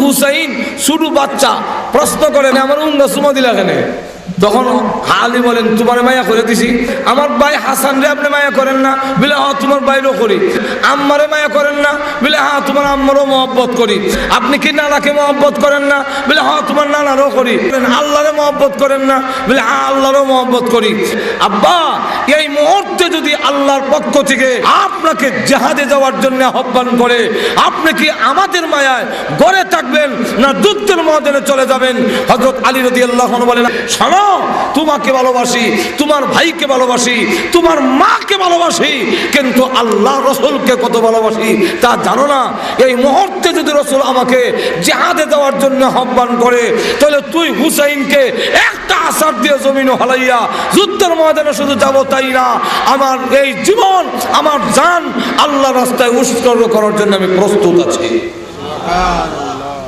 হুসাইন শুধু বাচ্চা প্রশ্ন করেন আমার উঙ্গা সুমা দিলা কেন? তখন আলী বলেন তোমার মায়া করে দিছি। আমার ভাই হাসান রে আপনি মায়া করেন না? বলে হ্যাঁ তোমার বাইরও করি। আম্মারে মায়া করেন না? বলে হ্যাঁ তোমার আম্মারও মহব্বত করি। আপনি কি নানাকে মহব্বত করেন না? বলে হ্যাঁ তোমার নানারও করি। আল্লাহরে মহব্বত করেন না? বলে হ্যাঁ আল্লাহরও মহব্বত করি। আব্বা এই মুহূর্তে যদি আল্লাহর পক্ষ থেকে আপনাকে জিহাদে যাওয়ার জন্য আহ্বান করে, আপনি কি আমাদের মায়ায় গড়ে থাকবেন না যুদ্ধের ময়দানে চলে যাবেন? হযরত আলী রাদিয়াল্লাহু আনহু বলেন শোনো, তোমাকে ভালোবাসি, তোমার ভাইকে ভালোবাসি, তোমার মাকে ভালোবাসি, কিন্তু আল্লাহ রসুলকে কত ভালোবাসি তা জানো না? এই মুহূর্তে যদি রসুল আমাকে জিহাদে যাওয়ার জন্য আহ্বান করে, তাহলে তুই হুসাইনকে একটা আসার দিয়ে জমিন হালাইয়া যুদ্ধের ময়দানে শুধু যাব তাই না, আমার এই জীবন আমার জান আল্লাহ রাস্তায় উৎসর্গ করার জন্য আমি প্রস্তুত আছি।